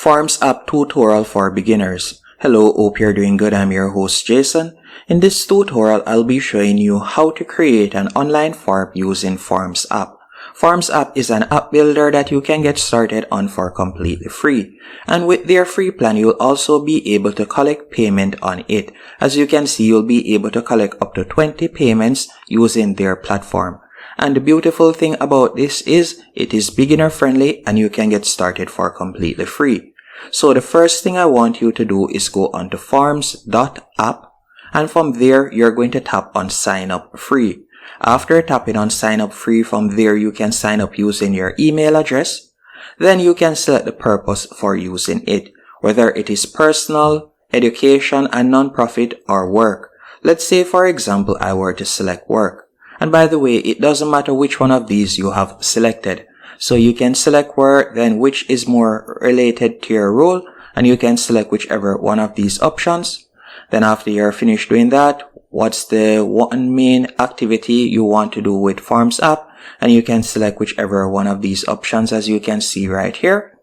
Forms app tutorial for beginners. Hello, hope you're doing good. I'm your host Jason. In this tutorial, I'll be showing you how to create an online form using Forms app. Forms app is an app builder that you can get started on for completely free. And with their free plan, you'll also be able to collect payment on it. As you can see, you'll be able to collect up to 20 payments using their platform. And the beautiful thing about this is it is beginner friendly and you can get started for completely free. So the first thing I want you to do is go onto forms.app, and from there you're going to tap on sign up free. After tapping on sign up free, from there you can sign up using your email address. Then you can select the purpose for using it, whether it is personal, education and non-profit, or work. Let's say for example I were to select work. And by the way, it doesn't matter which one of these you have selected. So you can select work, then which is more related to your role, and you can select whichever one of these options. Then after you're finished doing that, what's the one main activity you want to do with Forms app, and you can select whichever one of these options as you can see right here.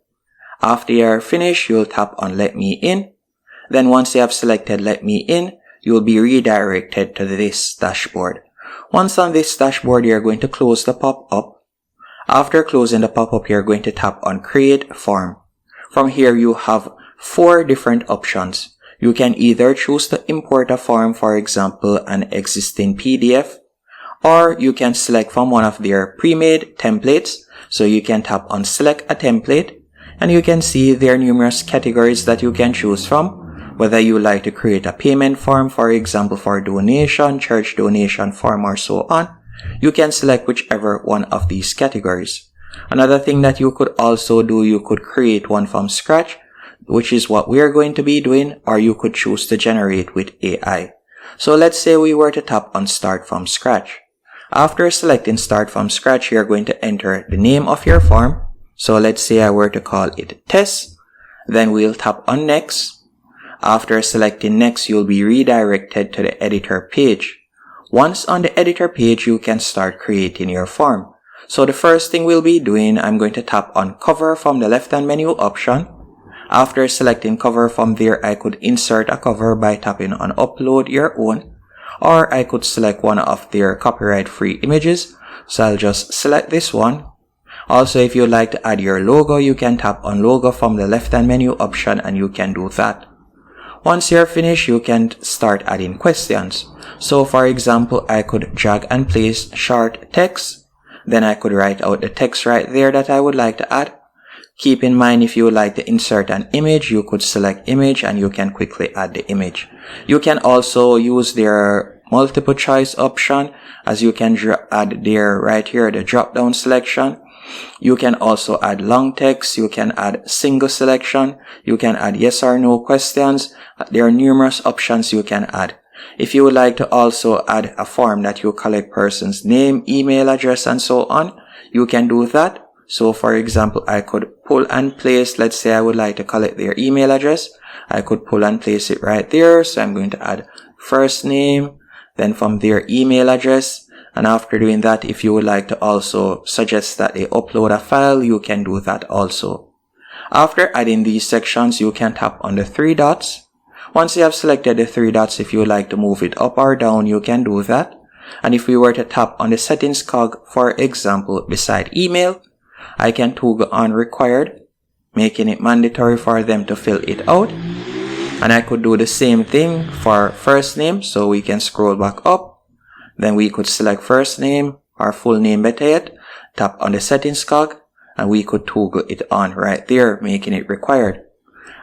After you're finished, you'll tap on let me in. Then once you have selected let me in, you'll be redirected to this dashboard. Once on this dashboard, you're going to close the pop-up. After closing the pop-up, you're going to tap on create form. From here, you have 4 different options. You can either choose to import a form, for example, an existing PDF, or you can select from one of their pre-made templates. So you can tap on select a template, and you can see there are numerous categories that you can choose from. Whether you like to create a payment form, for example, for donation, church donation form, or so on, you can select whichever one of these categories. Another thing that you could also do, you could create one from scratch, which is what we are going to be doing, or you could choose to generate with AI. So let's say we were to tap on start from scratch. After selecting start from scratch, you're going to enter the name of your form. So let's say I were to call it test. Then we'll tap on next. After selecting next, you'll be redirected to the editor page. Once on the editor page, you can start creating your form. So the first thing we'll be doing, I'm going to tap on cover from the left-hand menu option. After selecting cover, from there, I could insert a cover by tapping on upload your own, or I could select one of their copyright-free images. So I'll just select this one. Also, if you'd like to add your logo, you can tap on logo from the left-hand menu option and you can do that. Once you're finished, you can start adding questions. So for example, I could drag and place short text. Then I could write out the text right there that I would like to add. Keep in mind, if you would like to insert an image, you could select image and you can quickly add the image. You can also use their multiple choice option, as you can add there right here, the drop down selection. You can also add long text, you can add single selection, you can add yes or no questions. There are numerous options you can add. If you would like to also add a form that you collect person's name, email address, and so on, you can do that. So for example, I could pull and place, let's say I would like to collect their email address. I could pull and place it right there. So I'm going to add first name, then from their email address. And after doing that, if you would like to also suggest that they upload a file, you can do that also. After adding these sections, you can tap on the 3 dots. Once you have selected the 3 dots, if you would like to move it up or down, you can do that. And if we were to tap on the settings cog, for example, beside email, I can toggle on required, making it mandatory for them to fill it out. And I could do the same thing for first name, so we can scroll back up. Then we could select first name or full name better yet, tap on the settings cog, and we could toggle it on right there, making it required.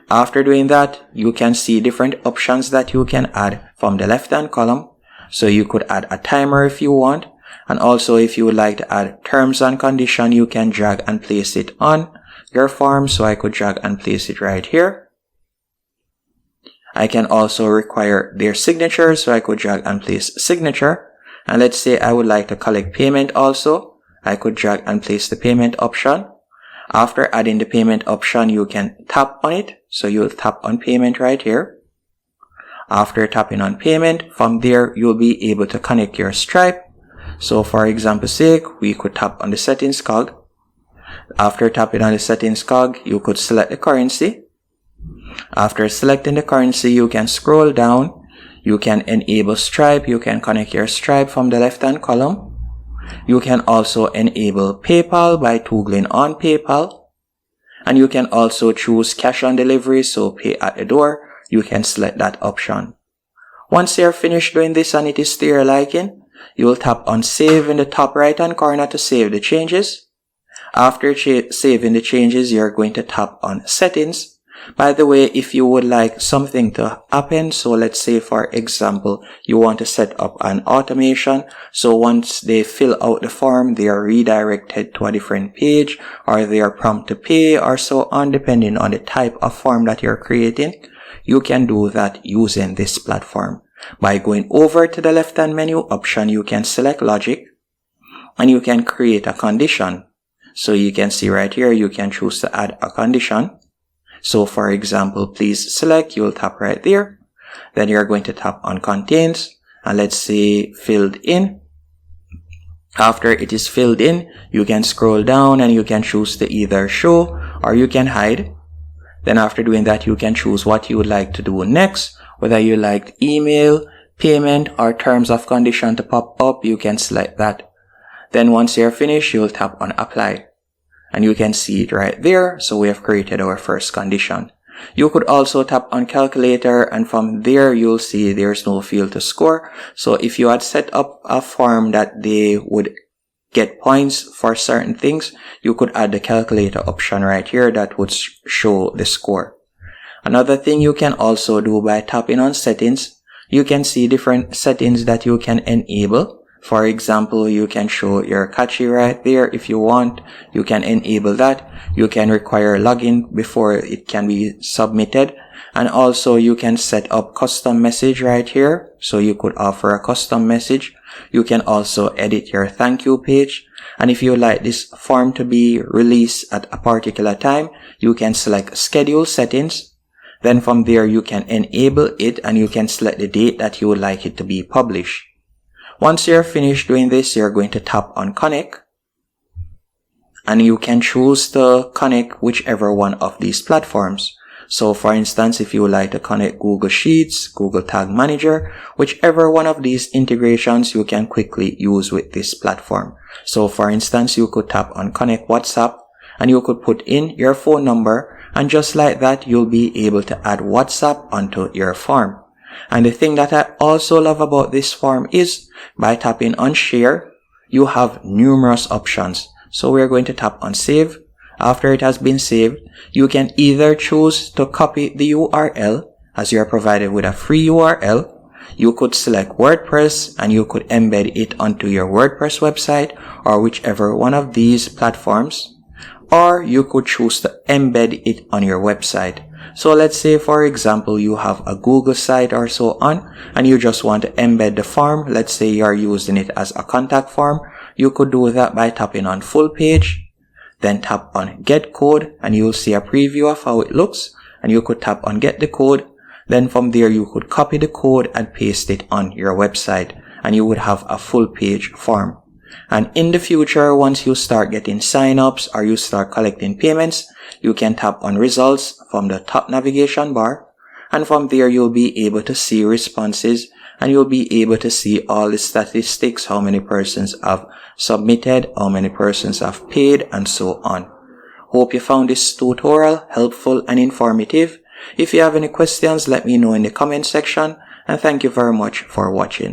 After doing that, you can see different options that you can add from the left-hand column. So you could add a timer if you want. And also if you would like to add terms and condition, you can drag and place it on your form. So I could drag and place it right here. I can also require their signature. So I could drag and place signature. And let's say I would like to collect payment also. I could drag and place the payment option. After adding the payment option, you can tap on it. So you'll tap on payment right here. After tapping on payment, from there, you'll be able to connect your Stripe. So for example's sake, we could tap on the settings cog. After tapping on the settings cog, you could select the currency. After selecting the currency, you can scroll down. You can enable Stripe. You can connect your Stripe from the left-hand column. You can also enable PayPal by toggling on PayPal. And you can also choose cash on delivery, so pay at the door. You can select that option. Once you're finished doing this and it is to your liking, you will tap on Save in the top right-hand corner to save the changes. After saving the changes, you're going to tap on Settings. By the way, if you would like something to happen, so let's say for example, you want to set up an automation. So once they fill out the form, they are redirected to a different page, or they are prompted to pay, or so on, depending on the type of form that you're creating. You can do that using this platform. By going over to the left-hand menu option, you can select Logic, and you can create a condition. So you can see right here, you can choose to add a condition. So for example, please select, you'll tap right there. Then you're going to tap on Contains, and let's say filled in. After it is filled in, you can scroll down and you can choose to either show or you can hide. Then after doing that, you can choose what you would like to do next, whether you like email, payment, or terms of condition to pop up, you can select that. Then once you're finished, you'll tap on Apply. And you can see it right there. So we have created our first condition. You could also tap on Calculator, and from there you'll see there's no field to score. So if you had set up a form that they would get points for certain things, you could add the calculator option right here that would show the score. Another thing you can also do by tapping on Settings, you can see different settings that you can enable. For example, you can show your cache right there if you want. You can enable that. You can require login before it can be submitted. And also you can set up custom message right here. So you could offer a custom message. You can also edit your thank you page. And if you like this form to be released at a particular time, you can select schedule settings. Then from there you can enable it and you can select the date that you would like it to be published. Once you're finished doing this, you're going to tap on Connect. And you can choose to connect whichever one of these platforms. So for instance, if you would like to connect Google Sheets, Google Tag Manager, whichever one of these integrations you can quickly use with this platform. So for instance, you could tap on Connect WhatsApp and you could put in your phone number, and just like that, you'll be able to add WhatsApp onto your form. And the thing that I also love about this form is by tapping on Share, you have numerous options. So we're going to tap on Save. After it has been saved, you can either choose to copy the URL as you are provided with a free URL. You could select WordPress and you could embed it onto your WordPress website or whichever one of these platforms. Or you could choose to embed it on your website. So let's say, for example, you have a Google site or so on, and you just want to embed the form. Let's say you are using it as a contact form. You could do that by tapping on Full Page, then tap on Get Code, and you'll see a preview of how it looks. And you could tap on Get the Code. Then from there, you could copy the code and paste it on your website, and you would have a full page form. And in the future, once you start getting signups or you start collecting payments, you can tap on Results from the top navigation bar. And from there, you'll be able to see responses and you'll be able to see all the statistics, how many persons have submitted, how many persons have paid, and so on. Hope you found this tutorial helpful and informative. If you have any questions, let me know in the comment section. And thank you very much for watching.